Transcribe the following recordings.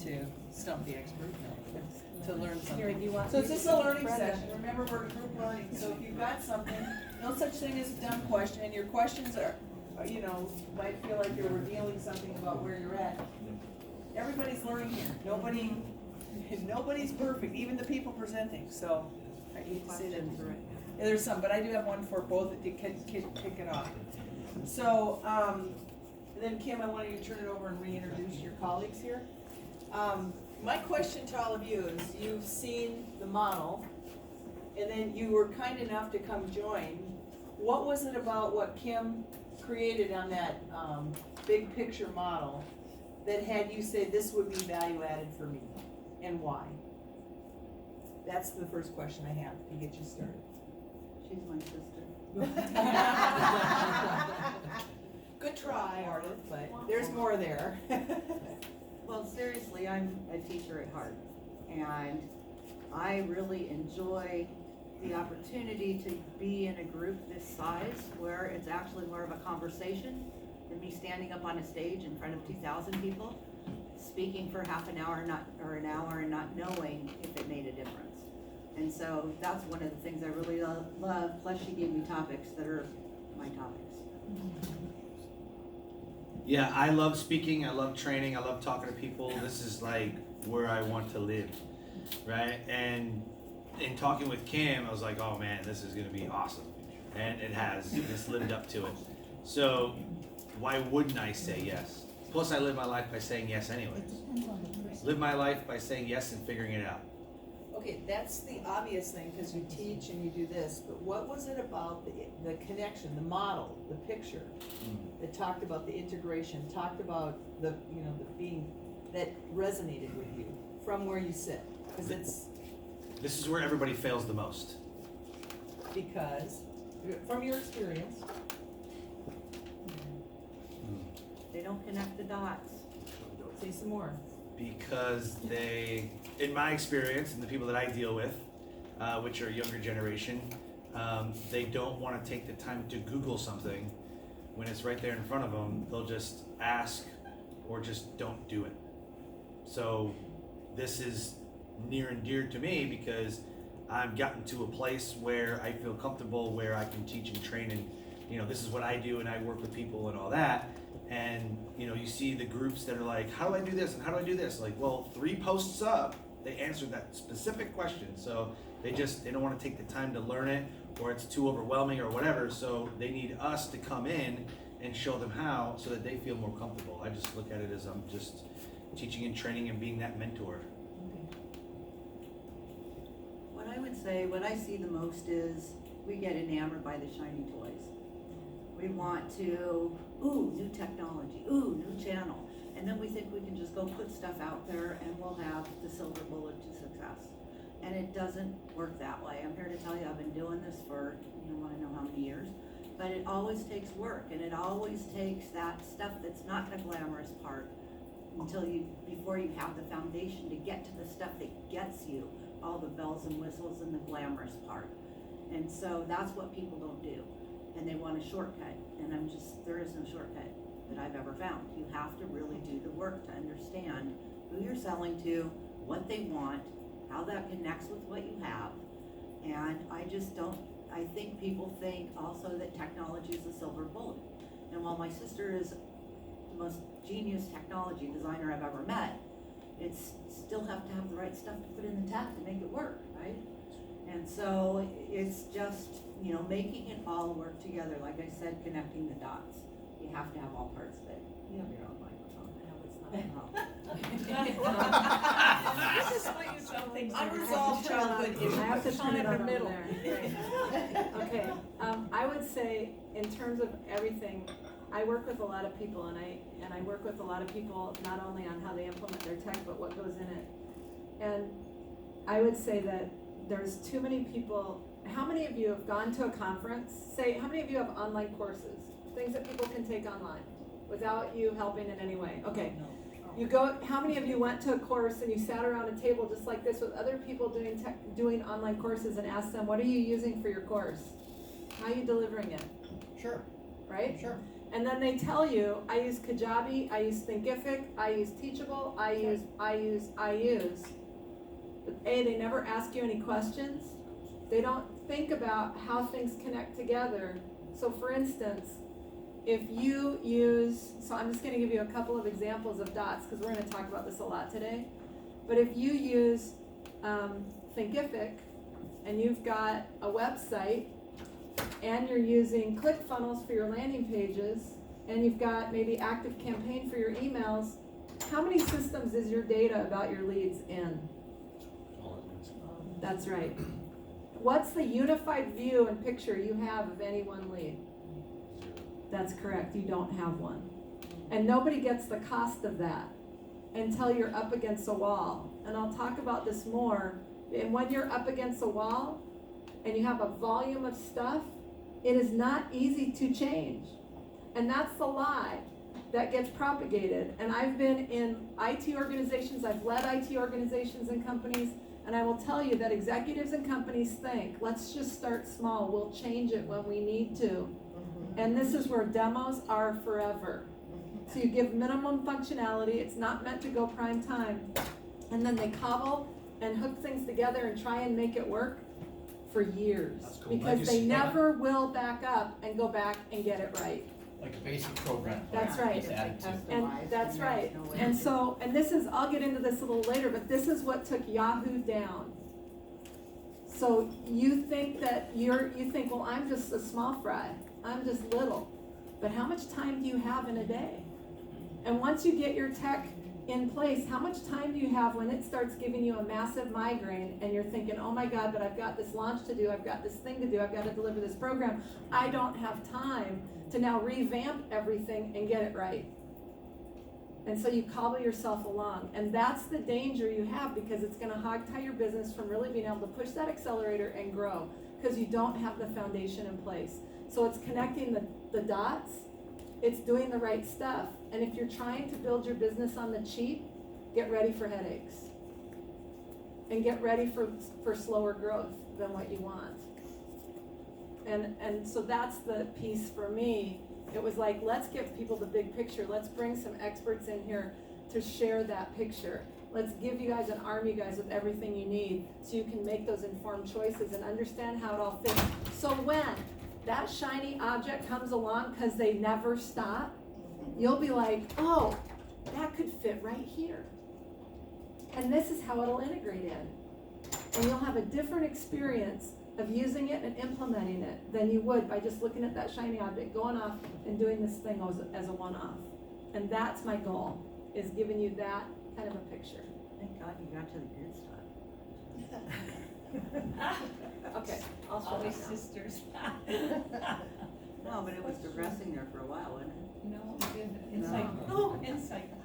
to stump the expert, no, to learn Here, do you something. want? So it's just a learning Brenda. session, remember, we're group learning, so if you've got something, no such thing as a dumb question, and your questions are, you know, might feel like you're revealing something about where you're at. Everybody's learning here, nobody's perfect, even the people presenting, so, I hate to say that. Yeah, there's some, but I do have one for both to kick it off. So, then Kim, I want you to turn it over and reintroduce your colleagues here. My question to all of you is, you've seen the model, and then you were kind enough to come join. What was it about what Kim created on that, big picture model that had you say this would be value added for me, and why? That's the first question I have to get you started. She's my sister. Good try, Ardith, but there's more there. Well, seriously, I'm a teacher at heart, and I really enjoy the opportunity to be in a group this size where it's actually more of a conversation than me standing up on a stage in front of 2,000 people, speaking for half an hour, or an hour, and not knowing if it made a difference. And so that's one of the things I really love, plus she gave me topics that are my topics. Yeah, I love speaking, I love training, I love talking to people. This is like where I want to live, right? And in talking with Kim, I was like, oh man, this is gonna be awesome. And it has, it's lived up to it. So why wouldn't I say yes? Plus I live my life by saying yes anyways. Live my life by saying yes and figuring it out. Okay, that's the obvious thing, because you teach and you do this, but what was it about the connection, the model, the picture, that talked about the integration, talked about the, you know, the being, that resonated with you from where you sit? Because it's, This is where everybody fails the most. because, from your experience, They don't connect the dots. say some more. Because they, in my experience, and the people that I deal with, which are younger generation, they don't want to take the time to Google something when it's right there in front of them. They'll just ask or just don't do it. So this is near and dear to me because I've gotten to a place where I feel comfortable, where I can teach and train, and you know, this is what I do, and I work with people and all that. And you know, you see the groups that are like, how do I do this and how do I do this? Like, well, 3 posts up, they answered that specific question. So they don't want to take the time to learn it, or it's too overwhelming or whatever. So they need us to come in and show them how, so that they feel more comfortable. I just look at it as I'm just teaching and training and being that mentor. What I would say, what I see the most is we get enamored by the shiny toys. We want to, ooh, new technology, ooh, new channel. And then we think we can just go put stuff out there and we'll have the silver bullet to success. And it doesn't work that way. I'm here to tell you, I've been doing this for, you don't wanna know how many years, but it always takes work, and it always takes that stuff that's not the glamorous part before you have the foundation to get to the stuff that gets you all the bells and whistles and the glamorous part. And so that's what people don't do. And they want a shortcut, and there is no shortcut that I've ever found. You have to really do the work to understand who you're selling to, what they want, how that connects with what you have. And I think people think also that technology is a silver bullet. And while my sister is the most genius technology designer I've ever met, it's still have to have the right stuff to put in the tech to make it work, right? And so it's just, you know, making it all work together. Like I said, connecting the dots. You have to have all parts of it. You have your own microphone. I know it's not a This is why you tell things. Unresolved childhood issues. I have to turn it on middle. there. Right. Okay, I would say in terms of everything, I work with a lot of people, and I work with a lot of people not only on how they implement their tech, but what goes in it. And I would say that there's too many people. How many of you have gone to a conference? How many of you have online courses? Things that people can take online without you helping in any way? Okay. How many of you went to a course and you sat around a table just like this with other people doing online courses and asked them, what are you using for your course? How are you delivering it? Sure, Right? sure. And then they tell you, I use Kajabi, I use Thinkific, I use Teachable, I use. But A, they never ask you any questions. They don't think about how things connect together. So for instance, if you use, so I'm just gonna give you a couple of examples of dots, because we're gonna talk about this a lot today. But if you use Thinkific, and you've got a website, and you're using ClickFunnels for your landing pages, and you've got maybe ActiveCampaign for your emails, how many systems is your data about your leads in? That's right. What's the unified view and picture you have of any one lead? That's correct, you don't have one. And nobody gets the cost of that until you're up against a wall. And I'll talk about this more. And when you're up against a wall and you have a volume of stuff, it is not easy to change. And that's the lie that gets propagated. And I've been in IT organizations, I've led IT organizations and companies, and I will tell you that executives and companies think, let's just start small, we'll change it when we need to. And this is where demos are forever. So you give minimum functionality, it's not meant to go prime time, and then they cobble and hook things together and try and make it work for years. That's called Because they legacy. never will back up and go back and get it right. Like a basic program. That's Yeah, right. Just added to. And Customized, that's and right. there's no way. And so, and this is, I'll get into this a little later, but this is what took Yahoo down. So you think that you think, well, I'm just a small fry, I'm just little. But how much time do you have in a day? And once you get your tech in place, how much time do you have when it starts giving you a massive migraine and you're thinking, oh my God, but I've got this launch to do, I've got this thing to do, I've got to deliver this program. I don't have time to now revamp everything and get it right. And so you cobble yourself along. And that's the danger you have, because it's gonna hog-tie your business from really being able to push that accelerator and grow, because you don't have the foundation in place. So it's connecting the dots, it's doing the right stuff. And if you're trying to build your business on the cheap, get ready for headaches. And get ready for slower growth than what you want. And so that's the piece for me. It was like, let's give people the big picture. Let's bring some experts in here to share that picture. Let's give you guys and arm you guys with everything you need so you can make those informed choices and understand how it all fits. So when that shiny object comes along, because they never stop, you'll be like, oh, that could fit right here. And this is how it'll integrate in. And you'll have a different experience of using it and implementing it than you would by just looking at that shiny object, going off and doing this thing as a one-off. And that's my goal, is giving you that kind of a picture. Thank God you got to the good stuff. Okay, I'll show you Always now. sisters. No, but it was progressing there for a while, wasn't it? No, insightful. Oh, insightful.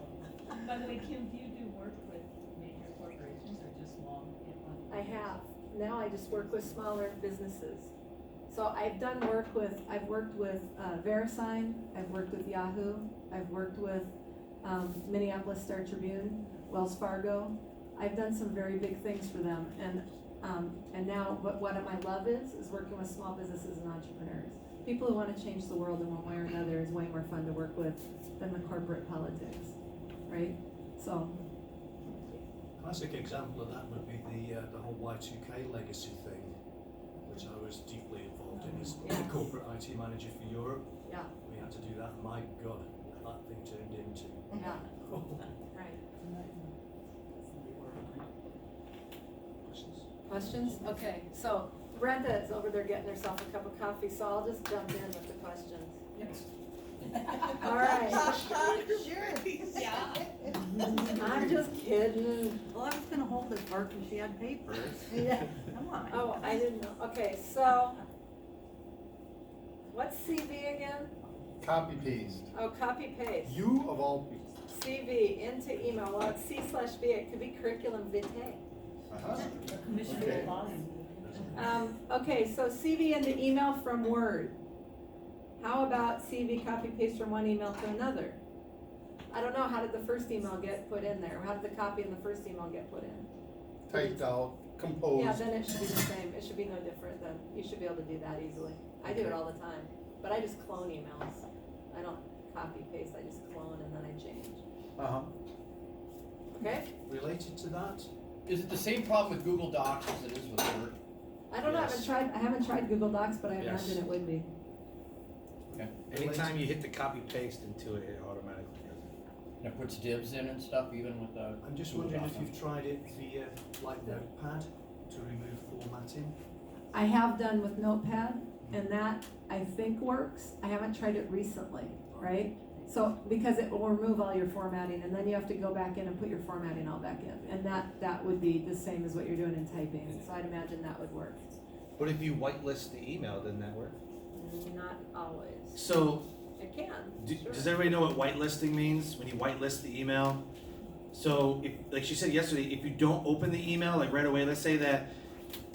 By the way, Kim, do you do work with major corporations or just small? I have. Now I just work with smaller businesses. So I've worked with VeriSign, I've worked with Yahoo, I've worked with Minneapolis Star Tribune, Wells Fargo. I've done some very big things for them, and now what my love is working with small businesses and entrepreneurs. People who want to change the world in one way or another is way more fun to work with than the corporate politics, right? So. Classic example of that would be the whole Y2K legacy thing, which I was deeply involved in as the corporate IT manager for Europe. Yeah. We had to do that. My God, what that thing turned into. Yeah, right. Questions? Okay, so Brenda is over there getting herself a cup of coffee, so I'll just jump in with the questions. Yes. All right. Yeah. I'm just kidding. Well, I was gonna hold it for her because she had papers. Come on. Oh, I didn't know. Okay, so what's CV again? Copy paste. Oh, copy paste. You of all people. CV into email. Well, it's C/V. It could be curriculum vitae. Uh-huh. Commissioner Okay. Boss. Okay, so CV into email from Word. How about CV copy paste from one email to another? I don't know, how did the first email get put in there? How did the copy in the first email get put in? Typed out, composed. Yeah, then it should be the same. It should be no different then. You should be able to do that easily. I do it all the time, but I just clone emails. I don't copy paste, I just clone and then I change. Uh-huh. Okay? Related to that, Is it the same problem with Google Docs as it is with Word? I don't know, Yes. I haven't tried Google Docs, but I Yes. imagine it would be. Anytime you hit the copy paste into it, it automatically does it. And it puts divs in and stuff, even with the. I'm just Google wondering if Docs. you've tried it via like Notepad to remove formatting. I have done with Notepad, and that I think works. I haven't tried it recently, right? So, because it will remove all your formatting, and then you have to go back in and put your formatting all back in. And that would be the same as what you're doing in typing, so I'd imagine that would work. But if you whitelist the email, doesn't that work? Not always. So, It can, sure. does everybody know what whitelisting means, when you whitelist the email? So, if, like she said yesterday, if you don't open the email, like right away, let's say that,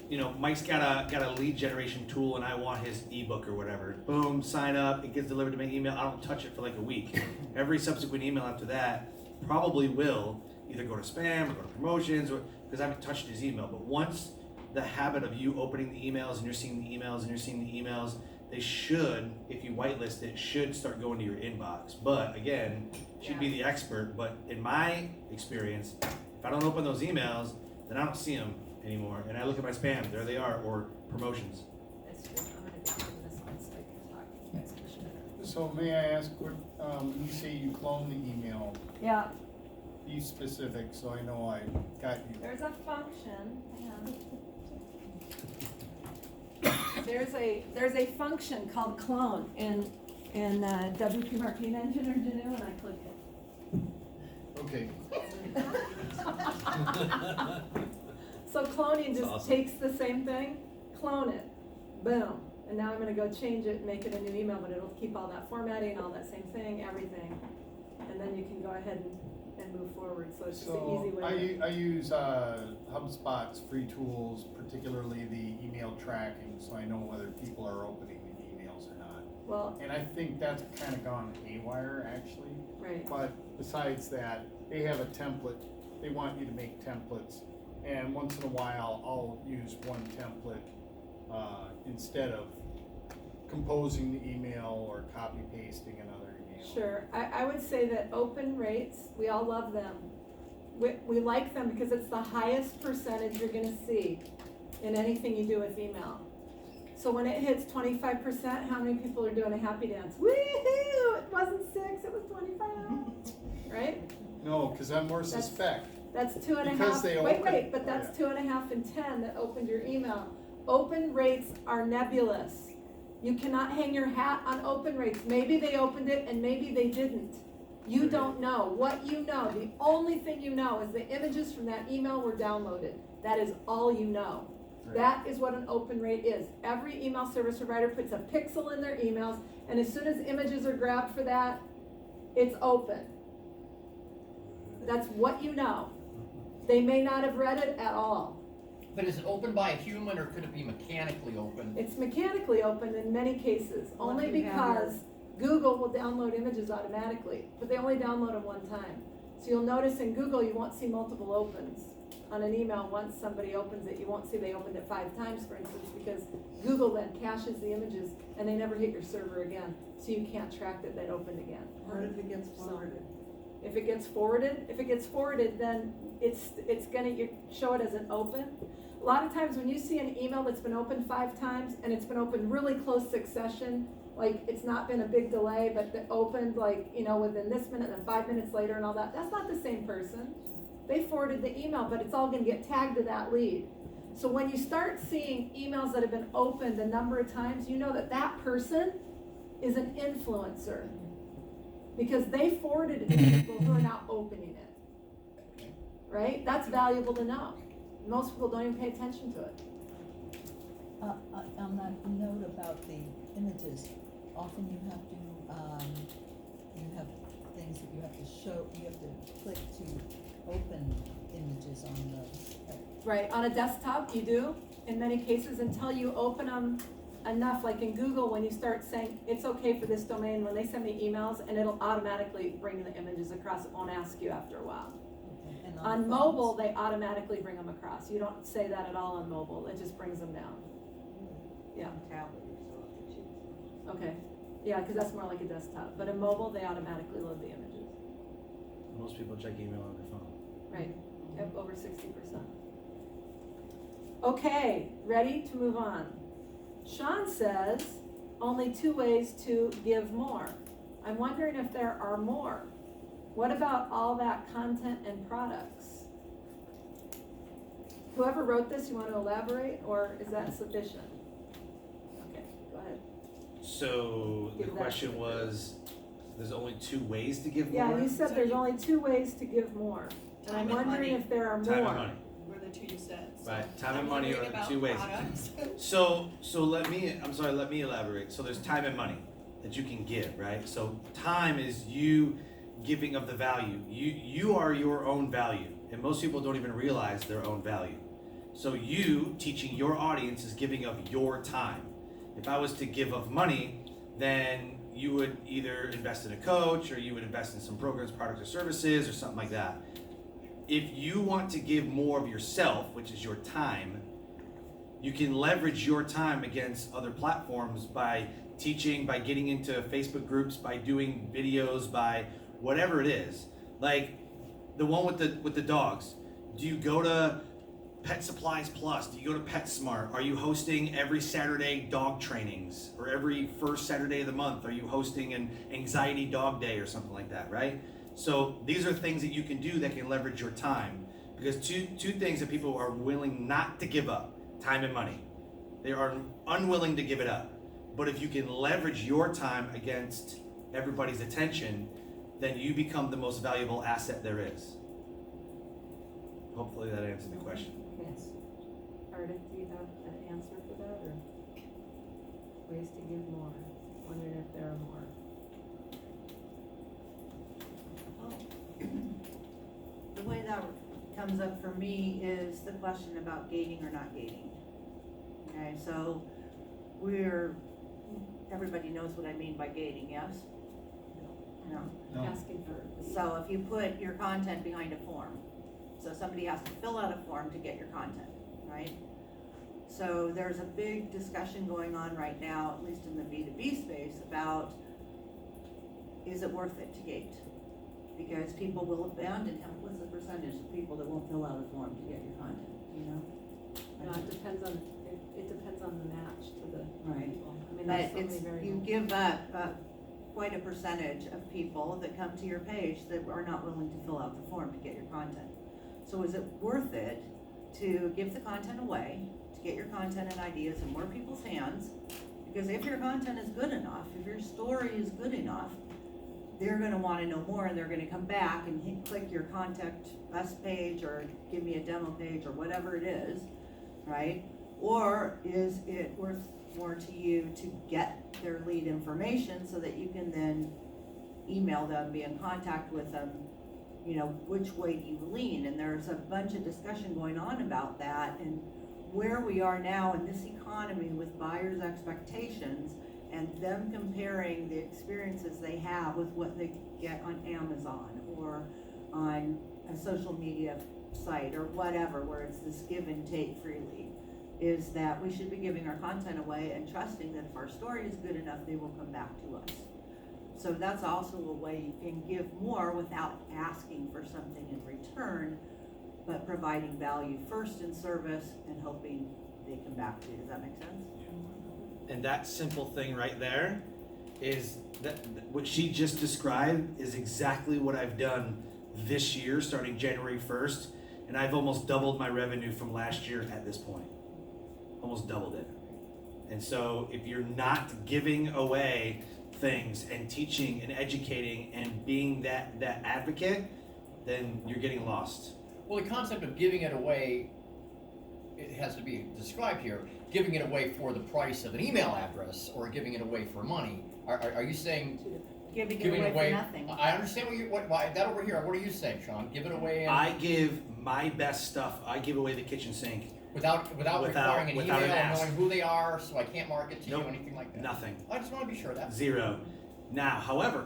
you know, Mike's got a lead generation tool and I want his ebook or whatever. Boom, sign up, it gets delivered to my email, I don't touch it for like a week. Every subsequent email after that probably will either go to spam or go to promotions, or because I haven't touched his email. But once the habit of you opening the emails and you're seeing the emails and you're seeing the emails, they should, if you whitelist it, should start going to your inbox. But again, she'd be the expert, but in my experience, if I don't open those emails, then I don't see them anymore. And I look at my spam, there they are, or promotions. That's true. I'm gonna get rid of this one so I can talk. You guys can share. So may I ask, what, when you say you clone the email, Yeah, be specific, so I know I got you. there's a function, hang on. There's a function called clone in WP Marketing Engine or Gnu, and I click it. Okay, So cloning just awesome. takes the same thing, clone it, boom. And now I'm gonna go change it, make it a new email, but it'll keep all that formatting, all that same thing, everything. And then you can go ahead and move forward, so it's just an easy so way. I use HubSpot's free tools, particularly the email tracking, so I know whether people are opening the emails or not. Well, And I think that's kind of gone haywire, actually. right, But besides that, they have a template, they want you to make templates, and once in a while, I'll use one template, instead of composing the email or copy pasting another email. sure. I would say that open rates, we all love them. We like them because it's the highest percentage you're gonna see in anything you do with email. So when it hits 25%, how many people are doing a happy dance? Woo-hoo! It wasn't 6, it was 25, right? No, cause I'm more That's- suspect. That's 2.5. Because they Wait, open- but oh, that's yeah. 2.5 and 10 that opened your email. Open rates are nebulous. You cannot hang your hat on open rates. Maybe they opened it and maybe they didn't. You don't know. What you know, the only thing you know is the images from that email were downloaded. That is all you know. Right. That is what an open rate is. Every email service provider puts a pixel in their emails, and as soon as images are grabbed for that, it's open. That's what you know. They may not have read it at all. But is it opened by a human or could it be mechanically open? It's mechanically open in many cases, only Like you have because Google will download images automatically, but they only download them one time. So you'll notice in Google, you won't see multiple opens. On an email, once somebody opens it, you won't see they opened it 5 times, for instance, because Google then caches the images and they never hit your server again, so you can't track that they opened again. Or if it gets forwarded. If it gets forwarded, then it's gonna show it as an open. A lot of times when you see an email that's been opened 5 times and it's been opened really close succession, like it's not been a big delay, but it opened like, you know, within this minute and then 5 minutes later and all that, that's not the same person. They forwarded the email, but it's all gonna get tagged to that lead. So when you start seeing emails that have been opened a number of times, you know that that person is an influencer. Because they forwarded it to people who are now opening it. Right? That's valuable to know. Most people don't even pay attention to it. On that note about the images, often you have to, you have things that you have to show, you have to click to open images on those. Right, on a desktop, you do, in many cases, until you open them enough, like in Google, when you start saying, it's okay for this domain, when they send me emails, and it'll automatically bring the images across, it won't ask you after a while. Okay, and On phones? mobile, they automatically bring them across, you don't say that at all on mobile, it just brings them down. Yeah, Tablet, so it's cheap. okay. Yeah, cause that's more like a desktop, but in mobile, they automatically load the images. Most people check email on their phone. Right, yep, over 60%. Okay, ready to move on. Sean says, only 2 ways to give more. I'm wondering if there are more. What about all that content and products? Whoever wrote this, you want to elaborate, or is that sufficient? Okay, go ahead. So the Give that question to the was, there's only 2 ways to give more? Yeah, you said there's only 2 ways to give more. And I'm Time and wondering money. if there are more. Time and money. Were the two you said. So Right, time I'm and money wondering are about 2 ways. products. So let me elaborate. So there's time and money that you can give, right? So time is you giving of the value. You are your own value. And most people don't even realize their own value. So you teaching your audience is giving of your time. If I was to give of money, then you would either invest in a coach or you would invest in some programs, products, or services or something like that. If you want to give more of yourself, which is your time, you can leverage your time against other platforms by teaching, by getting into Facebook groups, by doing videos, by whatever it is. Like the one with the dogs. Do you go to Pet Supplies Plus? Do you go to PetSmart? Are you hosting every Saturday dog trainings? Or every first Saturday of the month, are you hosting an anxiety dog day or something like that, right? So these are things that you can do that can leverage your time. Because two things that people are willing not to give up, time and money. They are unwilling to give it up. But if you can leverage your time against everybody's attention, then you become the most valuable asset there is. Hopefully that answered the question. Yes. Ardith, do you have an answer for that, or ways to give more? Wondering if there are more. The way that comes up for me is the question about gating or not gating. Okay, so everybody knows what I mean by gating, yes? No. No. Asking for. So if you put your content behind a form, so somebody has to fill out a form to get your content, right? So there's a big discussion going on right now, at least in the B2B space, about is it worth it to gate? Because people will abandon, what's the percentage of people that won't fill out a form to get your content, you know? No, it depends on, it depends on the match to the Right. people. I mean, But there's so many it's, you variables. give up quite a percentage of people that come to your page that are not willing to fill out the form to get your content. So is it worth it to give the content away, to get your content and ideas in more people's hands? Because if your content is good enough, if your story is good enough, they're gonna wanna know more and they're gonna come back and click your contact us page or give me a demo page or whatever it is, right? Or is it worth more to you to get their lead information so that you can then email them, be in contact with them, you know, which way do you lean? And there's a bunch of discussion going on about that and where we are now in this economy with buyers' expectations and them comparing the experiences they have with what they get on Amazon or on a social media site or whatever, where it's this give and take freely, is that we should be giving our content away and trusting that if our story is good enough, they will come back to us. So that's also a way you can give more without asking for something in return, but providing value first in service and hoping they come back to you. Does that make sense? And that simple thing right there is that what she just described is exactly what I've done this year, starting January 1st, and I've almost doubled my revenue from last year at this point. Almost doubled it. And so if you're not giving away things and teaching and educating and being that advocate, then you're getting lost. Well, the concept of giving it away, it has to be described here, giving it away for the price of an email address or giving it away for money. Are you saying Giving it giving away it away? for nothing. I understand why that over here. What are you saying, Sean? Give it away and I give my best stuff. I give away the kitchen sink. without requiring an without email an or ask. knowing who they are, so I can't market to Nope. you, anything like that. Nothing. I just want to be sure that. 0. Now, however,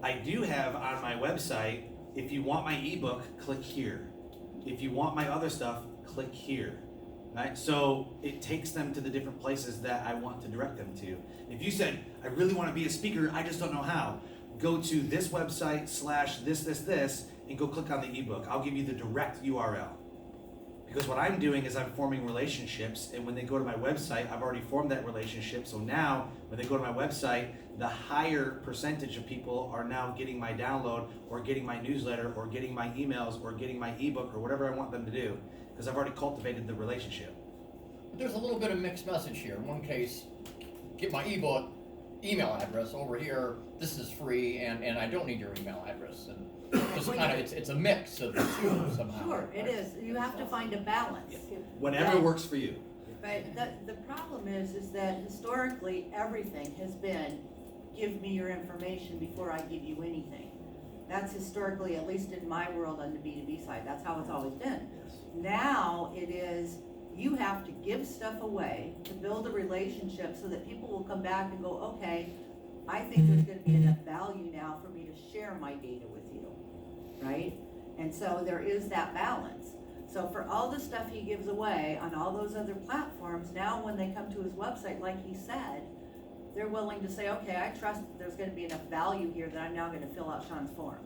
I do have on my website, if you want my ebook, click here. If you want my other stuff, click here. right? So it takes them to the different places that I want to direct them to. If you said, I really want to be a speaker, I just don't know how, go to this website / this, and go click on the ebook. I'll give you the direct URL. Because what I'm doing is I'm forming relationships, and when they go to my website, I've already formed that relationship. So now, when they go to my website, the higher percentage of people are now getting my download, or getting my newsletter, or getting my emails, or getting my ebook, or whatever I want them to do, because I've already cultivated the relationship. But there's a little bit of mixed message here. In one case, get my ebook, email address. Over here, this is free, and I don't need your email address. And just kind of, it's a mix of the two somehow. Sure, it is, you have to find a balance. Whatever Yeah. works for you. But the problem is that historically, everything has been, give me your information before I give you anything. That's historically, at least in my world on the B2B side, that's how it's always been. Now it is, you have to give stuff away to build a relationship so that people will come back and go, okay, I think there's gonna be enough value now for me to share my data with you, right? And so there is that balance. So for all the stuff he gives away on all those other platforms, now when they come to his website, like he said, they're willing to say, okay, I trust that there's gonna be enough value here that I'm now gonna fill out Sean's form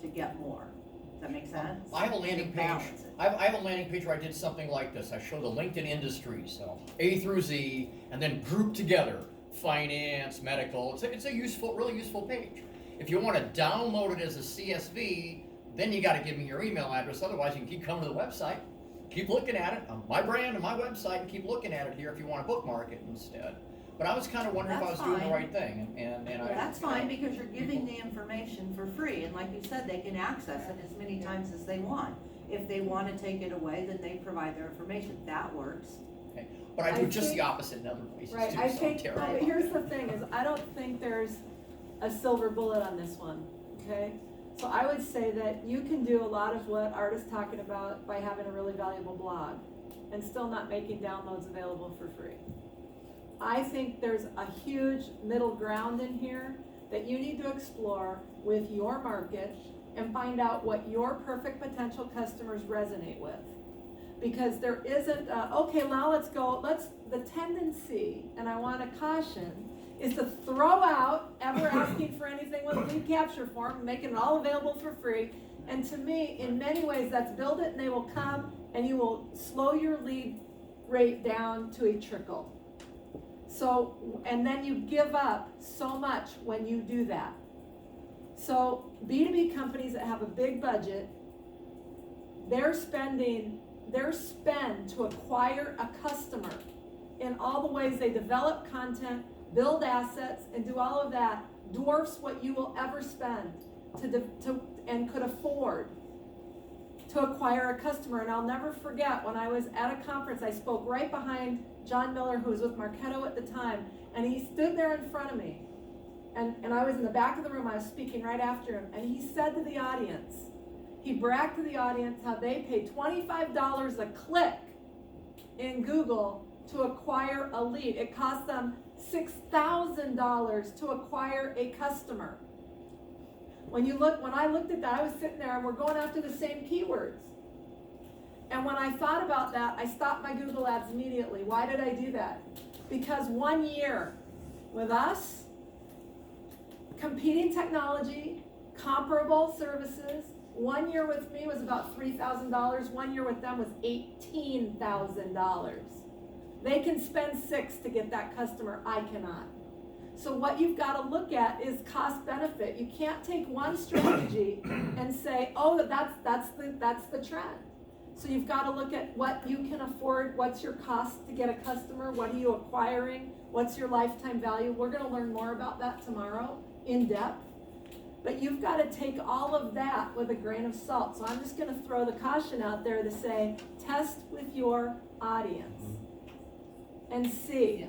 to get more. Does that make sense? I have a landing page. Balance it. I have a landing page where I did something like this. I show the LinkedIn industries, so A through Z, and then group together finance, medical. It's a useful, really useful page. If you want to download it as a CSV, then you got to give me your email address. Otherwise, you can keep coming to the website, keep looking at it on my brand and my website, and keep looking at it here if you want to bookmark it instead. But I was kind of wondering if I was That's doing the fine. right thing, and I. That's fine, because you're giving the information for free, and like you said, they can access it as many times as they want. If they want to take it away, then they provide their information, that works. Okay. But I do I just think- the opposite in other places Right, too, I so I'm think, terrible. but here's the thing, is I don't think there's a silver bullet on this one, okay? So I would say that you can do a lot of what Art is talking about by having a really valuable blog and still not making downloads available for free. I think there's a huge middle ground in here that you need to explore with your market and find out what your perfect potential customers resonate with. Because there isn't, okay, now the tendency, and I want to caution, is to throw out ever asking for anything with a lead capture form, making it all available for free. And to me, in many ways, that's build it and they will come, and you will slow your lead rate down to a trickle. So, and then you give up so much when you do that. So B2B companies that have a big budget, their spend to acquire a customer in all the ways they develop content, build assets, and do all of that dwarfs what you will ever spend and could afford to acquire a customer. And I'll never forget when I was at a conference, I spoke right behind John Miller, who was with Marketo at the time, and he stood there in front of me. And I was in the back of the room, I was speaking right after him, and he said to the audience, he bragged to the audience how they paid $25 a click in Google to acquire a lead. It cost them $6,000 to acquire a customer. When I looked at that, I was sitting there and we're going after the same keywords. And when I thought about that, I stopped my Google ads immediately. Why did I do that? Because 1 year with us, competing technology, comparable services, 1 year with me was about $3,000. 1 year with them was $18,000. They can spend $6,000 to get that customer. I cannot. So what you've got to look at is cost benefit. You can't take one strategy and say, oh, that's the trend. So you've got to look at what you can afford. What's your cost to get a customer? What are you acquiring? What's your lifetime value? We're going to learn more about that tomorrow in depth. But you've got to take all of that with a grain of salt. So I'm just going to throw the caution out there to say, test with your audience and see.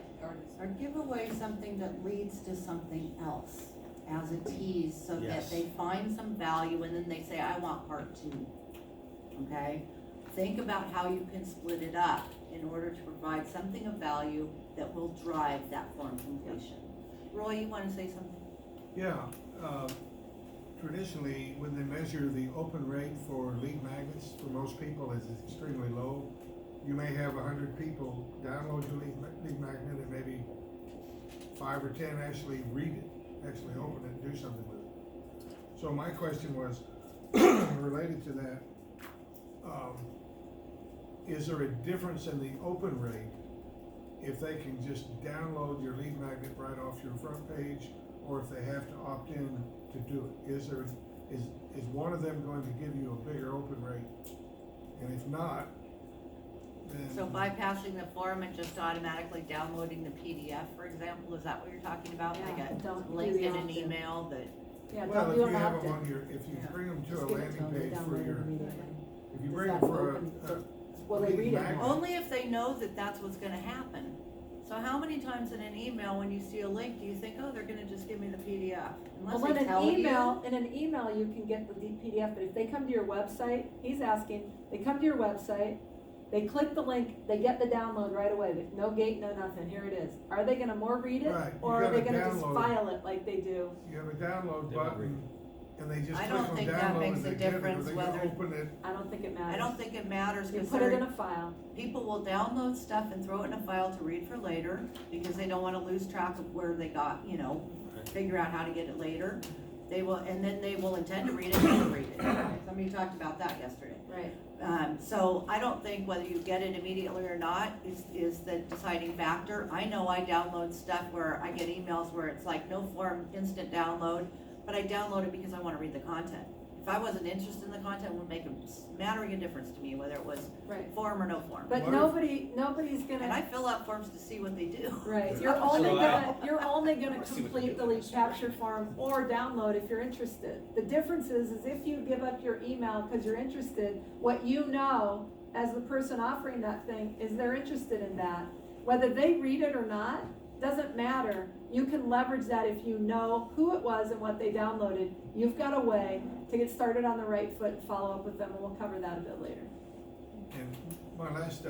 Or give away something that leads to something else as a tease, so Yes. that they find some value and then they say, I want part 2. Okay? Think about how you can split it up in order to provide something of value that will drive that form completion. Roy, you want to say something? Yeah, traditionally, when they measure the open rate for lead magnets, for most people is extremely low. you may have 100 people download your lead magnet and maybe 5 or 10 actually read it, actually open it and do something with it. So my question was, related to that, is there a difference in the open rate if they can just download your lead magnet right off your front page, or if they have to opt in to do it? Is one of them going to give you a bigger open rate? And if not, then. So bypassing the form and just automatically downloading the PDF, for example, is that what you're talking about? Yeah, Like don't a do link the in an opt-in. email that, Yeah, Well, don't if do you them have opt-in. them on your, if you Yeah. bring them to a Just give it to landing them, they page for download it your, immediately. if you Does bring that them for open a, for- Will they lead read it magnet. more? only if they know that that's what's gonna happen. So how many times in an email, when you see a link, do you think, oh, they're gonna just give me the PDF? Unless Well, they in tell an you. email, you can get the PDF, but if they come to your website, he's asking, they come to your website, they click the link, they get the download right away, with no gate, no nothing, here it is. Are they gonna more read it? Right, you Or are they gotta gonna just download it. file it like they do? you have a download They won't read button, and they just I click don't on think that download makes and a they get it, or difference they gonna whether- open it. I don't think it matters. I don't think it matters, You cause put it in a file. people will download stuff and throw it in a file to read for later, because they don't wanna lose track of where they got, figure out how to get it later. They will, and then they will intend to read it and read it. Somebody talked about that yesterday. Right. So I don't think whether you get it immediately or not is the deciding factor. I know I download stuff where I get emails where it's like no form, instant download, but I download it because I wanna read the content. If I wasn't interested in the content, it would make a mattering of difference to me, whether it was Right. form or no form. But What if- nobody's And I gonna, fill out forms to see what they do. right, So you're only I- gonna see what they complete do. the lead capture form or download if you're interested. The difference is if you give up your email because you're interested, what you know as the person offering that thing is they're interested in that. Whether they read it or not, doesn't matter. You can leverage that if you know who it was and what they downloaded. You've got a way to get started on the right foot and follow up with them, and we'll cover that a bit later. And my last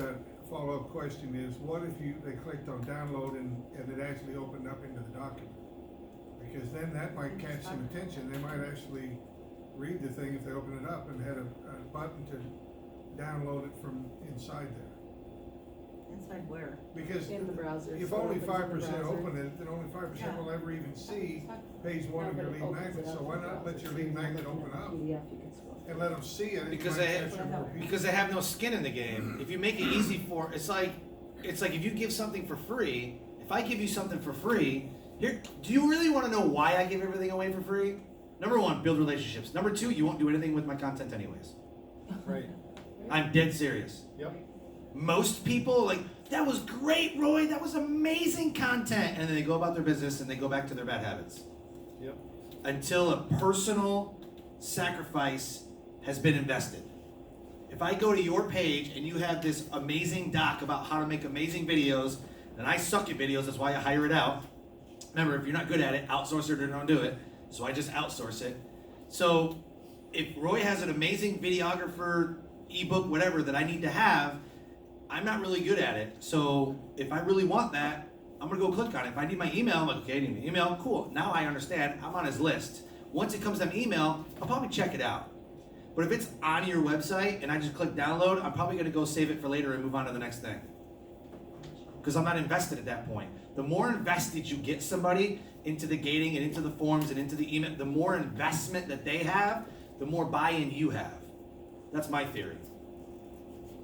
follow-up question is, what if they clicked on download and it actually opened up into the document? Because then that might catch some attention, they might actually read the thing if they open it up and had a button to download it from inside there. Inside where? Because In the browser. if so it only opens in the 5% browser. open it, then only 5% Yeah. will ever even see page one of your lead magnet, so why not let your lead magnet open up and let them see it? It Because might they- capture more people. Because they have no skin in the game. If you make it easy for, it's like if you give something for free. If I give you something for free, here, do you really want to know why I give everything away for free? Number one, build relationships. Number two, you won't do anything with my content anyways. Right, I'm dead serious. yep. Most people that was great, Roy. That was amazing content, and then they go about their business and they go back to their bad habits. Yep. Until a personal sacrifice has been invested. If I go to your page and you have this amazing doc about how to make amazing videos, and I suck at videos, that's why I hire it out. Remember, if you're not good at it, outsource it or don't do it. So I just outsource it. So if Roy has an amazing videographer, ebook, whatever that I need to have, I'm not really good at it. So if I really want that, I'm gonna go click on it. If I need my email, I'm like, okay, I need my email. Cool. Now I understand. I'm on his list. Once it comes to my email, I'll probably check it out. But if it's on your website and I just click download, I'm probably gonna go save it for later and move on to the next thing. Because I'm not invested at that point. The more invested you get somebody into the gating and into the forms and into the email, the more investment that they have, the more buy-in you have. That's my theory.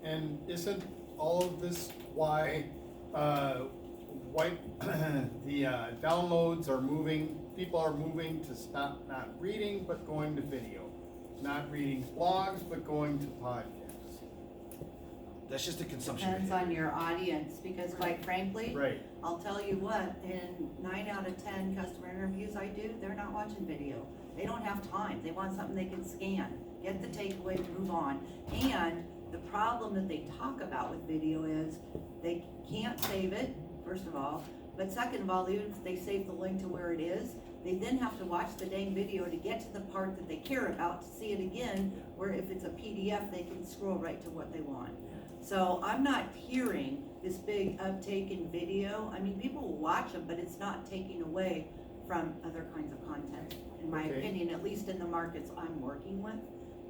And isn't all of this why, the downloads are moving, people are moving to stop not reading, but going to video? Not reading blogs, but going to podcasts? That's just a consumption Depends behavior. on your audience, because quite frankly, Right, I'll tell you what, in 9 out of 10 customer interviews I do, they're not watching video. They don't have time. They want something they can scan, get the takeaway, move on. And the problem that they talk about with video is they can't save it, first of all. But second of all, even if they save the link to where it is, they then have to watch the dang video to get to the part that they care about to see it again, where if it's a PDF, they can scroll right to what they want. So I'm not hearing this big uptake in video. I mean, people will watch them, but it's not taking away from other kinds of content, in my Okay. opinion, at least in the markets I'm working with.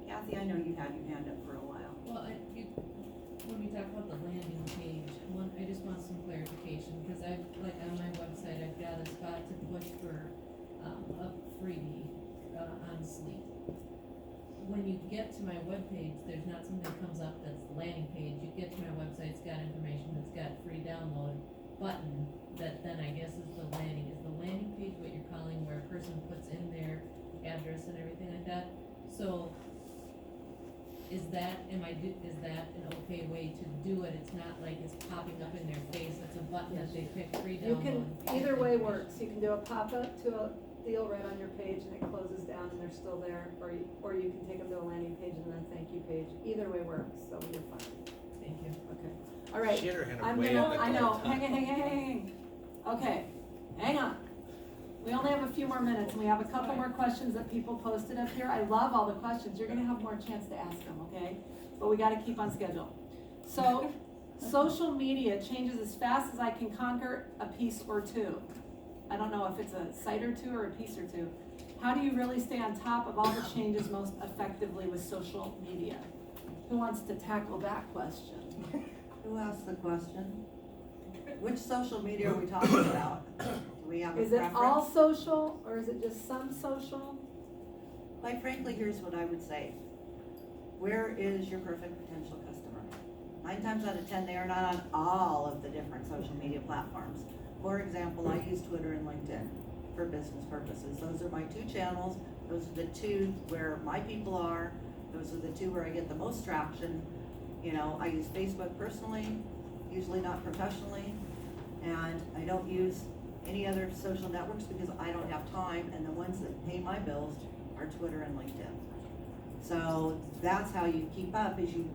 Kathy, I know you had your hand up for a while. Well, when we talk about the land sleep. When you get to my webpage, there's not something that comes up that's the landing page. You get to my website, it's got information, it's got free download button that then I guess is the landing. Is the landing page what you're calling where a person puts in their address and everything like that? So is that an okay way to do it? It's not like it's popping up in their face, it's a button that they pick free You download. can, either way works, you can do a pop-up to a deal right on your page and it closes down and they're still there, or you can take them to a landing page and then a thank you page, either way works, so you're fine, Thank you. okay. All right, She had her hand I'm way gonna, up. I know, hang. Okay, hang on. We only have a few more minutes and we have a couple more questions that people posted up here. I love all the questions. You're gonna have more chance to ask them, okay? But we gotta keep on schedule. So, social media changes as fast as I can conquer a piece or two. I don't know if it's a site or two or a piece or two. How do you really stay on top of all the changes most effectively with social media? Who wants to tackle that question? Who asked the question? Which social media are we talking about? Do we have a Is it preference? all social or is it just some social? Quite frankly, here's what I would say. Where is your perfect potential customer? 9 times out of 10, they are not on all of the different social media platforms. For example, I use Twitter and LinkedIn for business purposes. Those are my 2 channels. Those are the 2 where my people are. Those are the 2 where I get the most traction. You know, I use Facebook personally, usually not professionally, and I don't use any other social networks because I don't have time, and the ones that pay my bills are Twitter and LinkedIn. So that's how you keep up, is you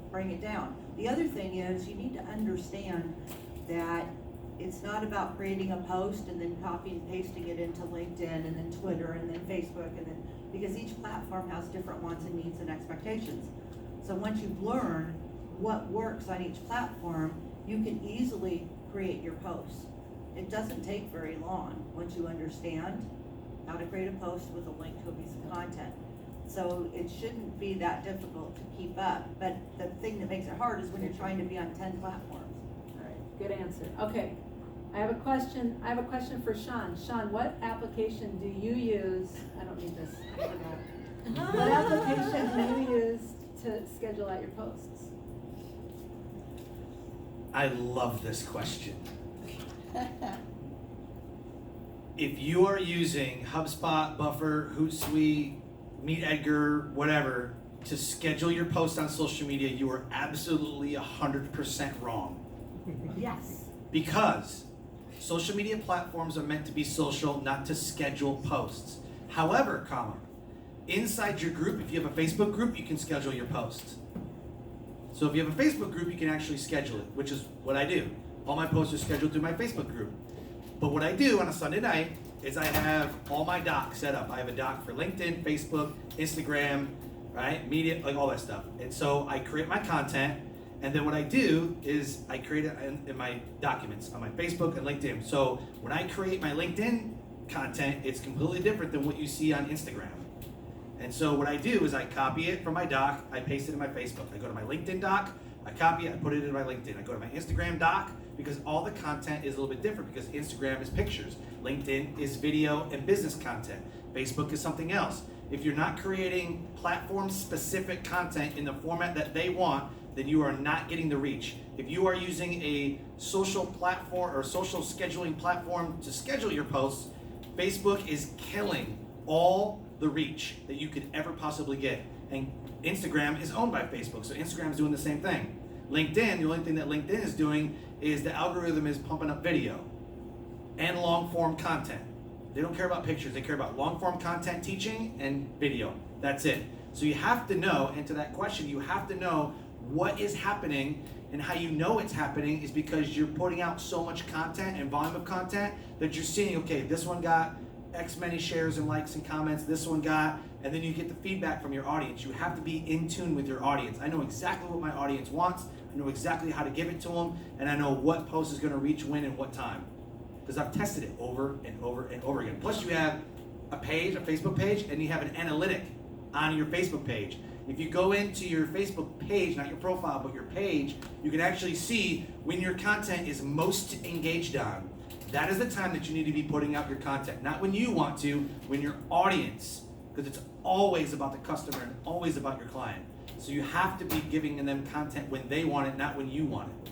bring it down. The other thing is you need to understand that it's not about creating a post and then copying and pasting it into LinkedIn and then Twitter and then Facebook and then, because each platform has different wants and needs and expectations. So once you've learned what works on each platform, you can easily create your posts. It doesn't take very long once you understand how to create a post with a link to a piece of content. So it shouldn't be that difficult to keep up, but the thing that makes it hard is when you're trying to be on 10 platforms. All right, good answer. Okay, I have a question for Sean. Sean, what application do you use? I don't need this, I forgot. What application do you use to schedule out your posts? I love this question. If you are using HubSpot, Buffer, Hootsuite, MeetEdgar, whatever, to schedule your post on social media, you are absolutely 100% wrong. Yes. Because social media platforms are meant to be social, not to schedule posts. However, inside your group, if you have a Facebook group, you can schedule your posts. So if you have a Facebook group, you can actually schedule it, which is what I do. All my posts are scheduled through my Facebook group. But what I do on a Sunday night is I have all my docs set up. I have a doc for LinkedIn, Facebook, Instagram, right? Media, like all that stuff. And so I create my content, and then what I do is I create it in my documents on my Facebook and LinkedIn. So when I create my LinkedIn content, it's completely different than what you see on Instagram. And so what I do is I copy it from my doc, I paste it in my Facebook. I go to my LinkedIn doc, I copy it, I put it in my LinkedIn. I go to my Instagram doc, because all the content is a little bit different, because Instagram is pictures, LinkedIn is video and business content, Facebook is something else. If you're not creating platform-specific content in the format that they want, then you are not getting the reach. If you are using a social platform or social scheduling platform to schedule your posts, Facebook is killing all the reach that you could ever possibly get. And Instagram is owned by Facebook, so Instagram is doing the same thing. LinkedIn, the only thing that LinkedIn is doing is the algorithm is pumping up video and long form content. They don't care about pictures, they care about long form content, teaching, and video. That's it. So you have to know, and to that question, you have to know what is happening, and how you know it's happening is because you're putting out so much content and volume of content that you're seeing, okay, this one got X many shares and likes and comments, this one got, and then you get the feedback from your audience. You have to be in tune with your audience. I know exactly what my audience wants, I know exactly how to give it to them, and I know what post is gonna reach when and what time. Because I've tested it over and over and over again. Plus you have a page, a Facebook page, and you have an analytic on your Facebook page. If you go into your Facebook page, not your profile, but your page, you can actually see when your content is most engaged on. That is the time that you need to be putting out your content. Not when you want to, when your audience because it's always about the customer and always about your client. So you have to be giving them content when they want it, not when you want it.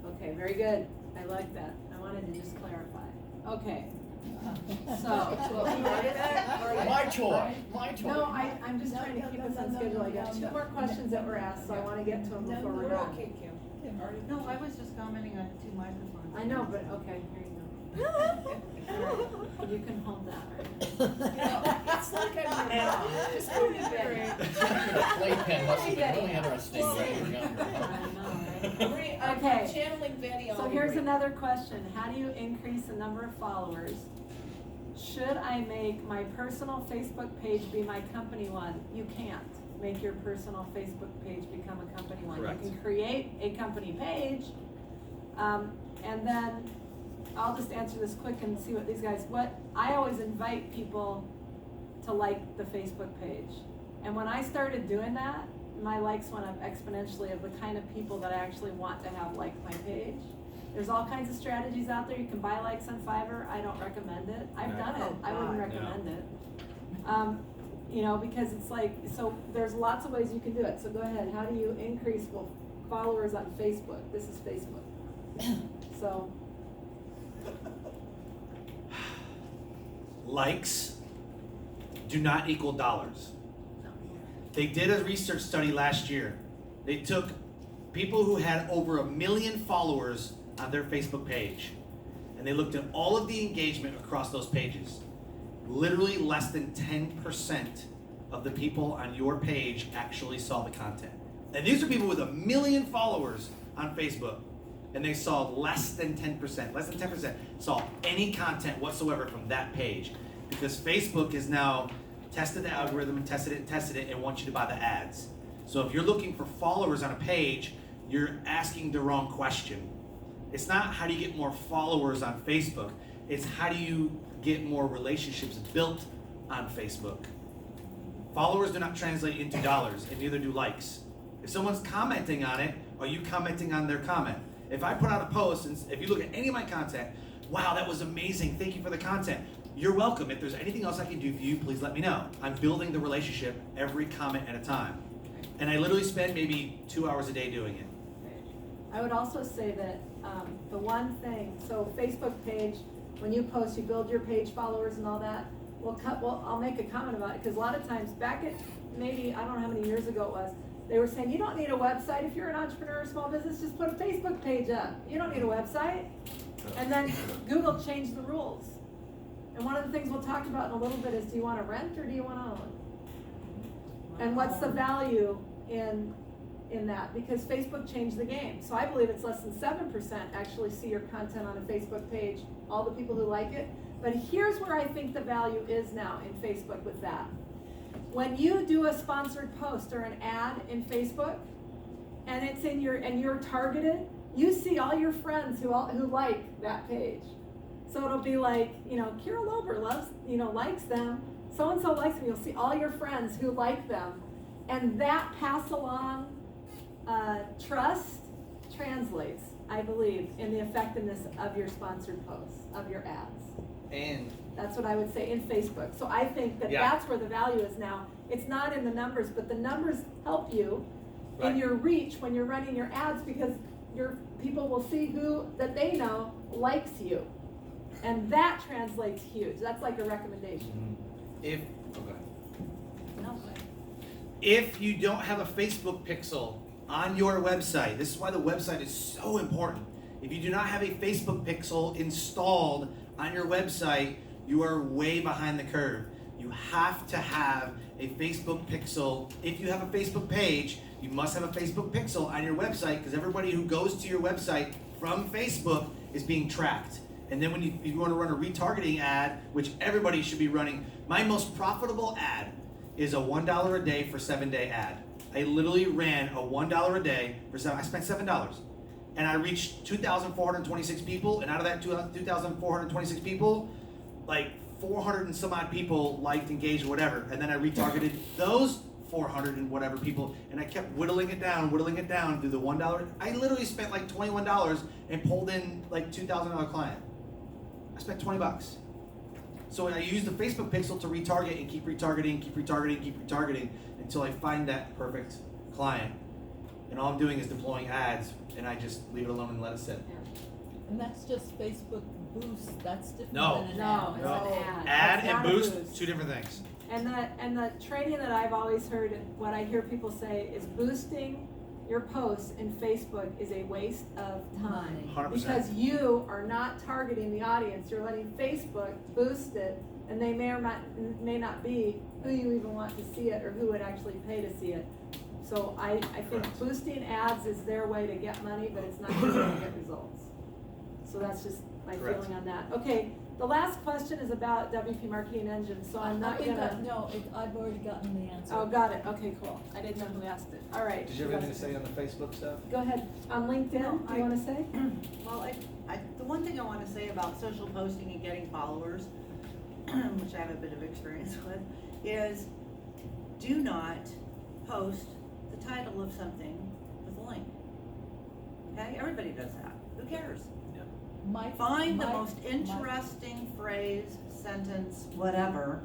Okay, very good. I like that. I wanted to just clarify. Okay. So, My choice, my choice. no, I'm just trying to keep us on schedule. I got two more questions that were asked, so I wanna get to them before we're done. No, I was just commenting on 2 microphones. I know, but, okay, here you go. All right, you can hold that, right? It's like I'm your mom, just go to bed. Playpen must have been really interesting when you were younger. I know, right? I'm Okay. channeling Betty all So over here's you. another question. How do you increase the number of followers? Should I make my personal Facebook page be my company one? You can't make your personal Facebook page become a company one. Correct. You can create a company page, and then I'll just answer this quick and see what these guys, I always invite people to like the Facebook page. And when I started doing that, my likes went up exponentially of the kind of people that I actually want to have like my page. There's all kinds of strategies out there. You can buy likes on Fiverr. I don't recommend it. I've No. done it. I wouldn't God, recommend it. You know, because it's like, so there's lots of ways you can do it. So go ahead. How do you increase followers on Facebook? This is Facebook. So, Likes do not equal dollars. They did a research study last year. They took people who had over 1 million followers on their Facebook page, and they looked at all of the engagement across those pages. Literally less than 10% of the people on your page actually saw the content. And these are people with 1 million followers on Facebook, and they saw less than 10% saw any content whatsoever from that page, because Facebook has now tested the algorithm, tested it, and wants you to buy the ads. So if you're looking for followers on a page, you're asking the wrong question. It's not how do you get more followers on Facebook, it's how do you get more relationships built on Facebook. Followers do not translate into dollars, and neither do likes. If someone's commenting on it, are you commenting on their comment? If I put out a post, and if you look at any of my content, wow, that was amazing, thank you for the content. You're welcome. If there's anything else I can do for you, please let me know. I'm building the relationship every comment at a time. And I literally spend maybe 2 hours a day doing it. I would also say that the one thing, so Facebook page, when you post, you build your page followers and all that. I'll make a comment about it, because a lot of times back at maybe, I don't know how many years ago it was, they were saying you don't need a website if you're an entrepreneur or small business, just put a Facebook page up. You don't need a website. And then Google changed the rules. And one of the things we'll talk about in a little bit is, do you want to rent or do you want to own? And what's the value in that? Because Facebook changed the game. So I believe it's less than 7% actually see your content on a Facebook page, all the people who like it. But here's where I think the value is now in Facebook with that. When you do a sponsored post or an ad in Facebook, and it's in and you're targeted, you see all your friends who like that page. So it'll be like, Kira Lober likes them. So-and-so likes them. You'll see all your friends who like them. And that pass along trust translates, I believe, in the effectiveness of your sponsored posts, of your ads. And That's what I would say in Facebook. So I think that Yeah. that's where the value is now. It's not in the numbers, but the numbers help you in Right. your reach when you're running your ads, because your people will see who that they know likes you. And that translates huge. That's like a recommendation. If you don't have a Facebook pixel on your website, this is why the website is so important. If you do not have a Facebook pixel installed on your website, you are way behind the curve. You have to have a Facebook pixel. If you have a Facebook page, you must have a Facebook pixel on your website, because everybody who goes to your website from Facebook is being tracked. And then if you want to run a retargeting ad, which everybody should be running, my most profitable ad is a $1 a day for 7-day ad. I literally ran a $1 a day for I spent $7. And I reached 2,426 people, and out of that 2,426 people, like 400 and some odd people liked, engaged, whatever. And then I retargeted those 400 and whatever people, and I kept whittling it down through the $1. I literally spent like $21 and pulled in like $2,000 client. I spent $20. So I use the Facebook pixel to retarget and keep retargeting, keep retargeting, keep retargeting until I find that perfect client. And all I'm doing is deploying ads, and I just leave it alone and let it sit. And that's just Facebook Boost, that's different No. than an No, ad. it's No. an ad. Ad It's and not a boost, two different things. And the training that I've always heard, what I hear people say is boosting your posts in Facebook is a waste of time. 100%. Because you are not targeting the audience, you're letting Facebook boost it, and they may or may not be who you even want to see it or who would actually pay to see it. So I think Correct. boosting ads is their way to get money, but it's not your way to get results. So that's just my Correct. feeling on that. Okay, the last question is about WP Marketing Engine, so I'm not gonna. No, I've already gotten the answer. Oh, got it, okay, cool. I didn't know who asked it. All right. Did you have anything to say on the Facebook stuff? Go ahead. On LinkedIn, No, do you wanna say? Well, the one thing I wanna say about social posting and getting followers, which I have a bit of experience with, is do not post the title of something with a link. Okay, everybody does that. Who cares? Find the most interesting phrase, sentence, whatever,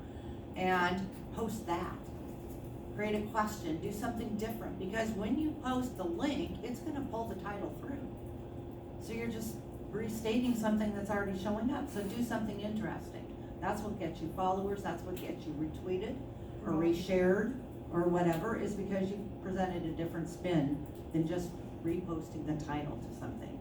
and post that. Create a question, do something different, because when you post the link, it's gonna pull the title through. So you're just restating something that's already showing up, so do something interesting. That's what gets you followers, that's what gets you retweeted, or reshared, or whatever, is because you presented a different spin than just reposting the title to something.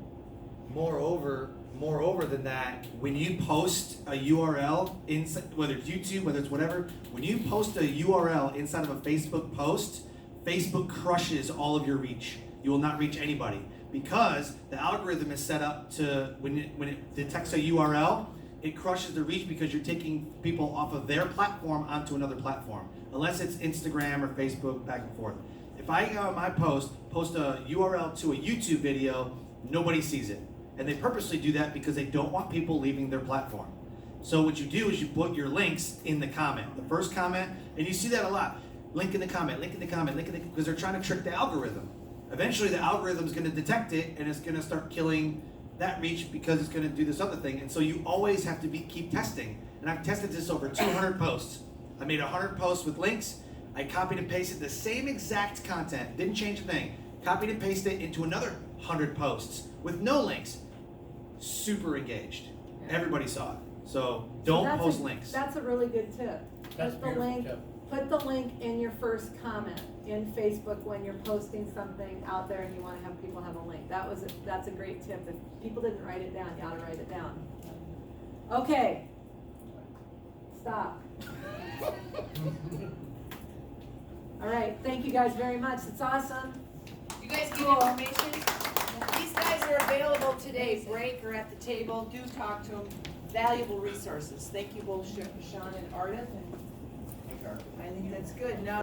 Moreover than that, when you post a URL inside, whether it's YouTube, whether it's whatever, when you post a URL inside of a Facebook post, Facebook crushes all of your reach. You will not reach anybody because the algorithm is set up to, when it detects a URL, it crushes the reach because you're taking people off of their platform onto another platform, unless it's Instagram or Facebook, back and forth. If I on my post a URL to a YouTube video, nobody sees it. And they purposely do that because they don't want people leaving their platform. So what you do is you put your links in the comment, the first comment, and you see that a lot. Link in the comment, link in the comment, link in the, because they're trying to trick the algorithm. Eventually the algorithm is going to detect it and it's going to start killing that reach because it's going to do this other thing. And so you always have to keep testing. And I've tested this over 200 posts. I made 100 posts with links. I copied and pasted the same exact content, didn't change a thing. Copied and pasted it into another 100 posts with no links. Super engaged. Everybody saw it. So don't That's post a- links. That's a really good tip. That's Put the beautiful link, tip. put the link in your first comment in Facebook when you're posting something out there and you wanna have people have a link. That's a great tip. If people didn't write it down, you ought to write it down. Okay. Stop. All right, thank you guys very much. It's awesome. You guys need Cool. information? These guys are available today, break or at the table, do talk to them, valuable resources. Thank you both, Sean and Ardith, and I think that's good. Now